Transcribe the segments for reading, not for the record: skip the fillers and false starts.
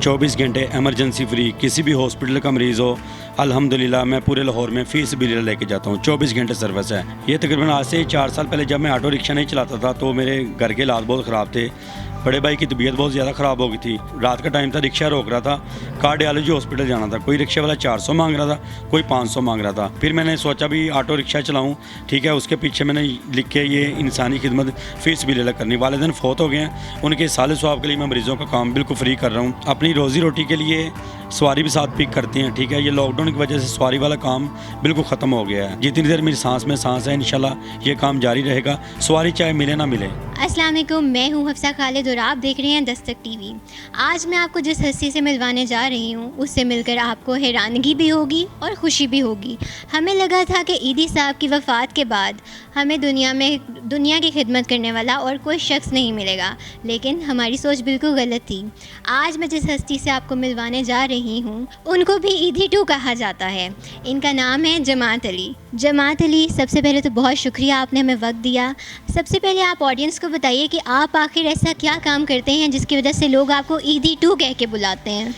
24 घंटे emergency free, किसी भी हॉस्पिटल का मरीज़ हो अल्हम्दुलिल्लाह मैं पूरे लाहौर में फ़ीस भी लेके जाता हूँ। 24 घंटे सर्विस है। ये तकरीबन आज से 4 साल पहले जब मैं ऑटो रिक्शा नहीं चलाता था तो मेरे घर के हालात बहुत ख़राब थे। बड़े भाई की तबीयत बहुत ज़्यादा ख़राब हो गई थी। रात का टाइम था, रिक्शा रोक रहा था, कार्डियोलॉजी हॉस्पिटल जाना था। कोई रिक्शा वाला 400 मांग रहा था, कोई 500 मांग रहा था। फिर मैंने सोचा भी ऑटो रिक्शा चलाऊँ, ठीक है। उसके पीछे मैंने लिख के ये इंसानी खिदमत फ़ीस भी ले करनी। वालिदैन फ़ौत हो गए हैं, उनके साले सवाब के लिए मैं मरीज़ों का काम बिल्कुल फ्री कर रहा हूँ। अपनी रोज़ी रोटी के लिए सवारी भी साथ पिक करते हैं, ठीक है। ये लॉकडाउन की वजह से सवारी वाला काम बिल्कुल ख़त्म हो गया है। जितनी देर मेरी सांस में सांस है इंशाल्लाह ये काम जारी रहेगा, सवारी चाहे मिले ना मिले। अस्सलाम वालेकुम, मैं हूँ हफ्सा खालिद और आप देख रहे हैं दस्तक टीवी। आज मैं आपको जिस हस्ती से मिलवाने जा रही हूँ उससे मिलकर आपको हैरानगी भी होगी और खुशी भी होगी। हमें लगा था कि ईदी साहब की वफ़ात के बाद हमें दुनिया की खिदमत करने वाला और कोई शख्स नहीं मिलेगा, लेकिन हमारी सोच बिल्कुल गलत थी। आज मैं जिस हस्ती से आपको मिलवाने जा रही हूँ उनको भी ईदी टू कहा जाता है। इनका नाम है जमात अली। जमात अली, सबसे पहले तो बहुत शुक्रिया, आपने हमें वक्त दिया। सबसे पहले आप ऑडियंस को बताइए कि आप आखिर ऐसा क्या काम करते हैं जिसकी वजह से लोग आपको ईदी टू कह के बुलाते हैं।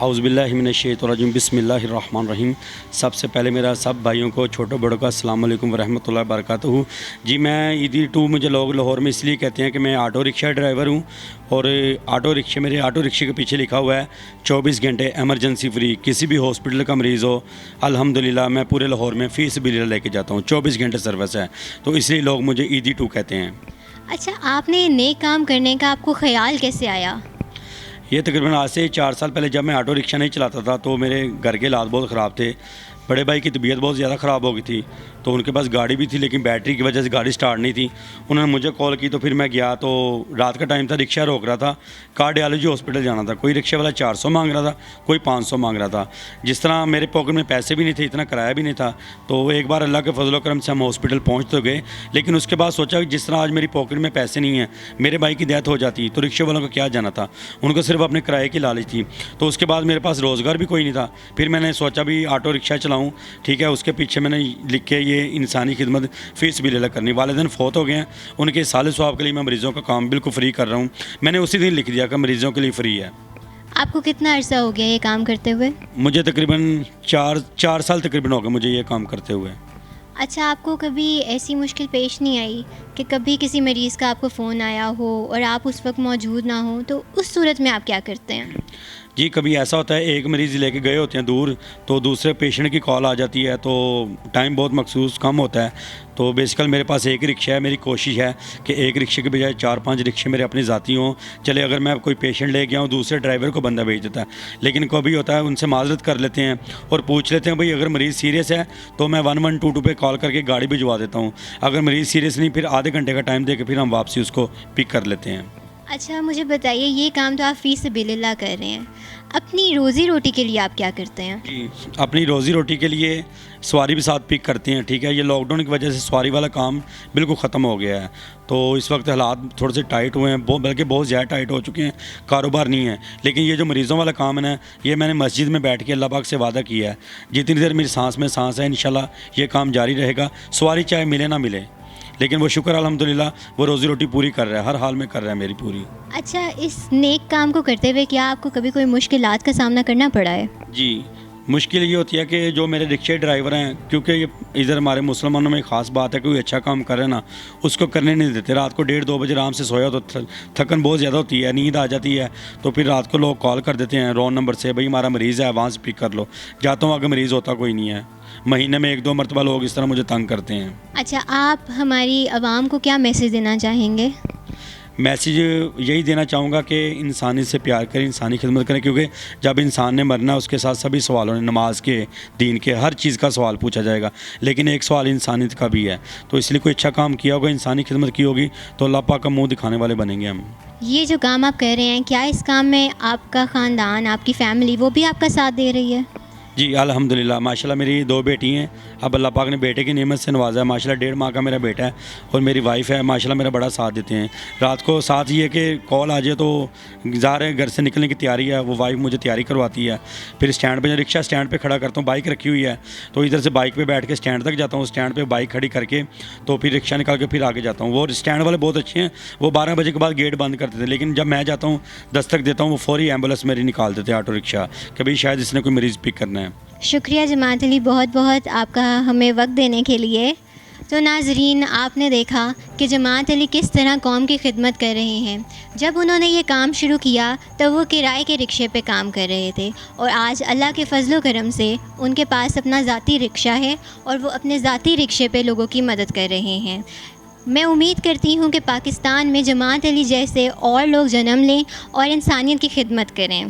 औज़ुबिल्लाहि मिनश्शैतानिर्रजीम, बिस्मिल्लाहिर्रहमानिर्रहीम। सबसे पहले मेरा सब भाइयों को, छोटों बड़ों को अस्सलाम वालेकुम वरहमतुल्लाहि वबरकातुहू। जी, मैं ईदी टू मुझे लोग लाहौर में इसलिए कहते हैं कि मैं ऑटो रिक्शा ड्राइवर हूँ और मेरे ऑटो रिक्शे के पीछे लिखा हुआ है 24 घंटे एमरजेंसी फ्री, किसी भी हॉस्पिटल का मरीज़ हो अल्हम्दुलिल्लाह मैं पूरे लाहौर में फ़ीस भी लेके जाता हूँ। 24 घंटे सर्विस है, तो इसलिए लोग मुझे ईदी टू कहते हैं। अच्छा, आपने नेक काम करने का आपको ख्याल कैसे आया? ये तकरीबन आज से 4 साल पहले जब मैं ऑटो रिक्शा नहीं चलाता था तो मेरे घर के हालात बहुत ख़राब थे। बड़े भाई की तबीयत बहुत ज़्यादा ख़राब हो गई थी, तो उनके पास गाड़ी भी थी लेकिन बैटरी की वजह से गाड़ी स्टार्ट नहीं थी। उन्होंने मुझे कॉल की तो फिर मैं गया, तो रात का टाइम था, रिक्शा रोक रहा था, कार्डियोलॉजी हॉस्पिटल जाना था। कोई रिक्शा वाला 400 मांग रहा था, कोई 500 मांग रहा था। जिस तरह मेरे पॉकेट में पैसे भी नहीं थे, इतना किराया भी नहीं था, तो एक बार अल्लाह के फजल व करम से हम हॉस्पिटल पहुँच तो गए। लेकिन उसके बाद सोचा कि जिस तरह आज मेरी पॉकेट में पैसे नहीं हैं, मेरे भाई की डेथ हो जाती तो रिक्शे वालों को क्या जाना था, उनको सिर्फ अपने किराए की लालच थी। तो उसके बाद मेरे पास रोज़गार भी कोई नहीं था। फिर मैंने सोचा भी ऑटो रिक्शा चलाऊँ, ठीक है। उसके पीछे मैंने लिख के ये इंसानी खिदमत फ़ीस भी ले करनी। वालिदैन फ़ौत हो गए हैं, उनके साले सवाब के लिए मैं मरीज़ों का काम बिल्कुल फ्री कर रहा हूँ। मैंने उसी दिन लिख दिया कि मरीज़ों के लिए फ्री है। आपको कितना अरसा हो गया ये काम करते हुए? मुझे तकरीबन चार साल तकरीबन हो गए मुझे ये काम करते हुए। अच्छा, आपको कभी ऐसी मुश्किल पेश नहीं आई कि कभी किसी मरीज़ का आपको फ़ोन आया हो और आप उस वक्त मौजूद ना हो, तो उस सूरत में आप क्या करते हैं? जी, कभी ऐसा होता है, एक मरीज़ लेके गए होते हैं दूर, तो दूसरे पेशेंट की कॉल आ जाती है, तो टाइम बहुत मखसूस कम होता है। तो बेसिकल मेरे पास एक रिक्शा है। मेरी कोशिश है कि एक रिक्शे के बजाय 4-5 रिक्शे मेरे अपने ज़ाती हों। चले अगर मैं कोई पेशेंट ले गया हूँ, दूसरे ड्राइवर को बंदा भेज देता है। लेकिन कभी होता है उनसे माजरत कर लेते हैं और पूछ लेते हैं भाई अगर मरीज़ सीरियस है तो मैं 1122 पे कॉल करके गाड़ी भिजवा देता हूँ। अगर मरीज़ सीरियस नहीं, फिर आधे घंटे का टाइम दे के फिर हम वापसी उसको पिक कर लेते हैं। अच्छा, मुझे बताइए, ये काम तो आप फ़ीस बिलिल्लाह कर रहे हैं, अपनी रोज़ी रोटी के लिए आप क्या करते हैं? जी, अपनी रोज़ी रोटी के लिए सवारी भी साथ पिक करते हैं, ठीक है। ये लॉकडाउन की वजह से सवारी वाला काम बिल्कुल ख़त्म हो गया है, तो इस वक्त हालात थोड़े से टाइट हुए हैं, बल्कि बहुत ज़्यादा टाइट हो चुके हैं, कारोबार नहीं है। लेकिन ये जो मरीज़ों वाला काम है ना, ये मैंने मस्जिद में बैठ के अल्लाह पाक से वादा किया है, जितनी देर मेरी सांस में सांस है इंशाल्लाह ये काम जारी रहेगा, सवारी चाहे मिले ना मिले। लेकिन वो शुक्र अल्हम्दुलिल्लाह वो रोज़ी रोटी पूरी कर रहा है, हर हाल में कर रहा है मेरी पूरी। अच्छा, इस नेक काम को करते हुए क्या आपको कभी कोई मुश्किलात का सामना करना पड़ा है? जी, मुश्किल ये होती है कि जो मेरे रिक्शे ड्राइवर हैं, क्योंकि ये इधर हमारे मुसलमानों में एक ख़ास बात है, कोई अच्छा काम करे ना उसको करने नहीं देते। रात को 1:30-2 बजे आराम से सोया तो थकन बहुत ज़्यादा होती है, नींद आ जाती है, तो फिर रात को लोग कॉल कर देते हैं रॉन्ग नंबर से, भाई हमारा मरीज़ है वहाँ से पिक कर लो। जाता हूँ, अगर मरीज़ होता कोई नहीं है। महीने में 1-2 मरतबा लोग इस तरह मुझे तंग करते हैं। अच्छा, आप हमारी आवाम को क्या मैसेज देना चाहेंगे? मैसेज यही देना चाहूँगा कि इंसानी से प्यार करें, इंसानी खिदमत करें, क्योंकि जब इंसान ने मरना उसके साथ सभी सवालों ने, नमाज के, दीन के, हर चीज़ का सवाल पूछा जाएगा। लेकिन एक सवाल इंसानियत का भी है, तो इसलिए कोई अच्छा काम किया होगा, इंसानी खिदमत की होगी तो अल्लाह पाक का मुँह दिखाने वाले बनेंगे हम। ये जो काम आप कर रहे हैं, क्या इस काम में आपका ख़ानदान, आपकी फ़ैमिली वो भी आपका साथ दे रही है? जी, अल्हम्दुलिल्लाह, माशाल्लाह मेरी 2 बेटी हैं, अब अल्लाह पाक ने बेटे की नेमत से नवाजा है माशाल्लाह। 1.5 माह का मेरा बेटा है और मेरी वाइफ है माशाल्लाह, मेरा बड़ा साथ देते हैं। रात को साथ ये कि कॉल आ जाए तो ज़ाहिर है घर से निकलने की तैयारी है, वो वाइफ मुझे तैयारी करवाती है। फिर स्टैंड पे जो रिक्शा स्टैंड पे खड़ा करता हूँ, बाइक रखी हुई है तो इधर से बाइक पे बैठ के स्टैंड तक जाता हूँ, स्टैंड पे बाइक खड़ी करके तो फिर रिक्शा निकाल के फिर आगे जाता हूँ। वो स्टैंड वाले बहुत अच्छे हैं, वो 12 बजे के बाद गेट बंद करते थे, लेकिन जब मैं जाता हूँ दस्तक देता हूँ वो फौरी एम्बुलेंस मेरी निकाल देते हैं, ऑटो रिक्शा, कभी शायद इसने कोई मरीज़ पिक करना है। शुक्रिया जमात अली, बहुत बहुत आपका हमें वक्त देने के लिए। तो नाजरीन, आपने देखा कि जमात अली किस तरह कौम की खिदमत कर रहे हैं। जब उन्होंने ये काम शुरू किया तब वो किराए के रिक्शे पे काम कर रहे थे और आज अल्लाह के फजलो करम से उनके पास अपना ज़ाती रिक्शा है और वो अपने ज़ाती रिक्शे पे लोगों की मदद कर रहे हैं। मैं उम्मीद करती हूँ कि पाकिस्तान में जमात अली जैसे और लोग जन्म लें और इंसानियत की खिदमत करें।